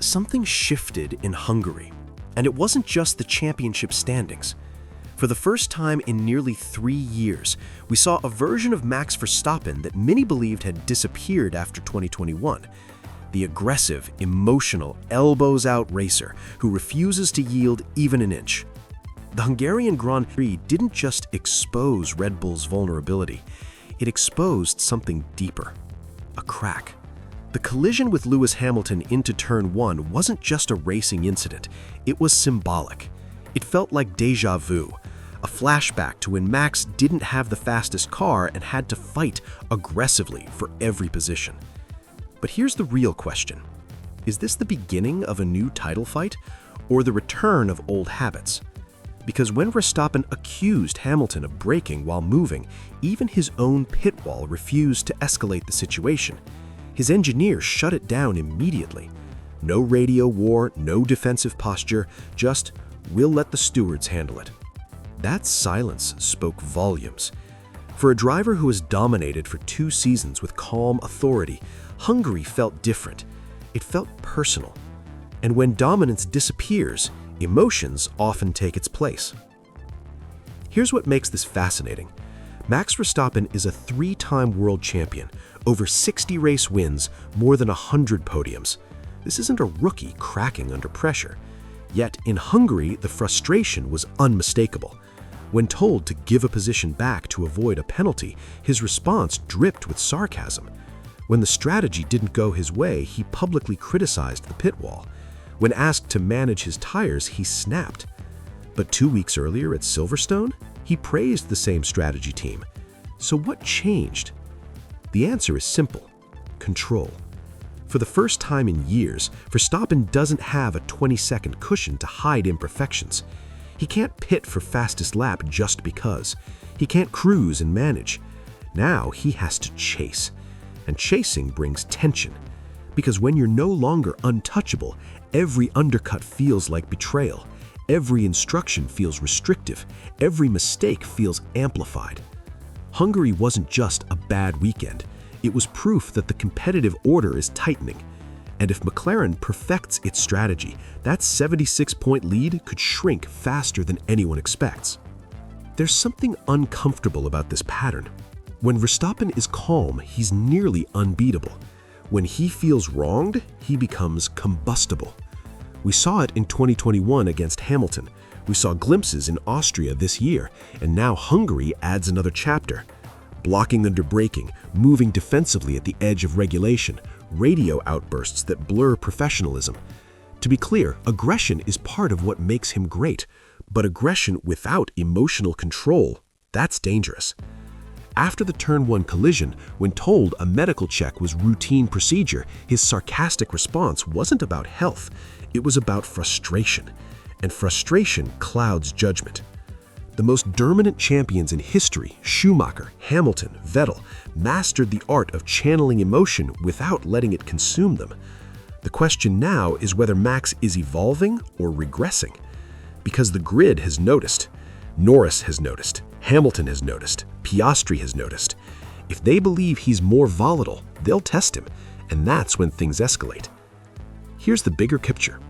something shifted in Hungary, and it wasn't just the championship standings. For the first time in nearly 3 years, we saw a version of Max Verstappen that many believed had disappeared after 2021. The aggressive, emotional, elbows-out racer who refuses to yield even an inch. The Hungarian Grand Prix didn't just expose Red Bull's vulnerability, it exposed something deeper, a crack. The collision with Lewis Hamilton into Turn 1 wasn't just a racing incident, it was symbolic. It felt like déjà vu, a flashback to when Max didn't have the fastest car and had to fight aggressively for every position. But here's the real question. Is this the beginning of a new title fight, or the return of old habits? Because when Verstappen accused Hamilton of braking while moving, even his own pit wall refused to escalate the situation. His engineers shut it down immediately. No radio war, no defensive posture, just, "We'll let the stewards handle it." That silence spoke volumes. For a driver who has dominated for 2 seasons with calm authority, Hungary felt different. It felt personal. And when dominance disappears, emotions often take its place. Here's what makes this fascinating. Max Verstappen is a 3-time world champion, over 60 race wins, more than 100 podiums. This isn't a rookie cracking under pressure. Yet in Hungary, the frustration was unmistakable. When told to give a position back to avoid a penalty, his response dripped with sarcasm. When the strategy didn't go his way, he publicly criticized the pit wall. When asked to manage his tires, he snapped. But 2 weeks earlier at Silverstone, he praised the same strategy team. So what changed? The answer is simple: control. For the first time in years, Verstappen doesn't have a 20-second cushion to hide imperfections. He can't pit for fastest lap just because. He can't cruise and manage. Now he has to chase. And chasing brings tension. Because when you're no longer untouchable, every undercut feels like betrayal. Every instruction feels restrictive. Every mistake feels amplified. Hungary wasn't just a bad weekend. It was proof that the competitive order is tightening. And if McLaren perfects its strategy, that 76-point lead could shrink faster than anyone expects. There's something uncomfortable about this pattern. When Verstappen is calm, he's nearly unbeatable. When he feels wronged, he becomes combustible. We saw it in 2021 against Hamilton. We saw glimpses in Austria this year, and now Hungary adds another chapter. Blocking under braking, moving defensively at the edge of regulation, radio outbursts that blur professionalism. To be clear, aggression is part of what makes him great, but aggression without emotional control, that's dangerous. After the Turn 1 collision, when told a medical check was routine procedure, his sarcastic response wasn't about health, it was about frustration. And frustration clouds judgment. The most dominant champions in history, Schumacher, Hamilton, Vettel, mastered the art of channeling emotion without letting it consume them. The question now is whether Max is evolving or regressing. Because the grid has noticed, Norris has noticed, Hamilton has noticed, Piastri has noticed. If they believe he's more volatile, they'll test him, and that's when things escalate. Here's the bigger picture.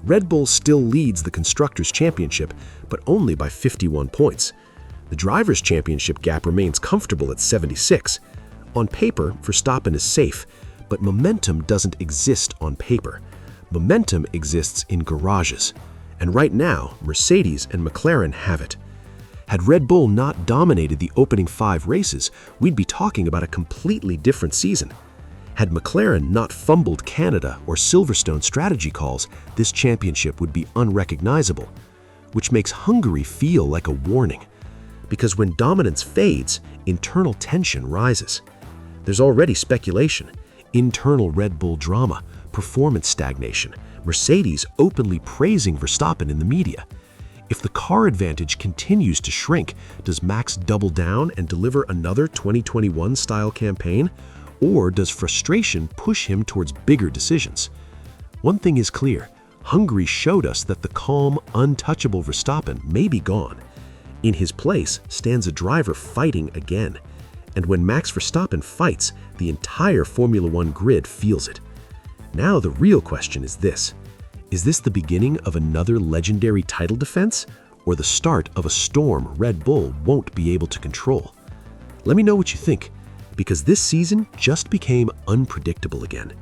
Red Bull still leads the Constructors' Championship, but only by 51 points. The Drivers' Championship gap remains comfortable at 76. On paper, Verstappen is safe, but momentum doesn't exist on paper. Momentum exists in garages. And right now, Mercedes and McLaren have it. Had Red Bull not dominated the opening 5 races, we'd be talking about a completely different season. Had McLaren not fumbled Canada or Silverstone strategy calls, this championship would be unrecognizable, which makes Hungary feel like a warning. Because when dominance fades, internal tension rises. There's already speculation, internal Red Bull drama, performance stagnation, Mercedes openly praising Verstappen in the media. If the car advantage continues to shrink, does Max double down and deliver another 2021-style campaign? Or does frustration push him towards bigger decisions? One thing is clear, Hungary showed us that the calm, untouchable Verstappen may be gone. In his place stands a driver fighting again. And when Max Verstappen fights, the entire Formula One grid feels it. Now the real question is this: is this the beginning of another legendary title defense, or the start of a storm Red Bull won't be able to control? Let me know what you think, because this season just became unpredictable again.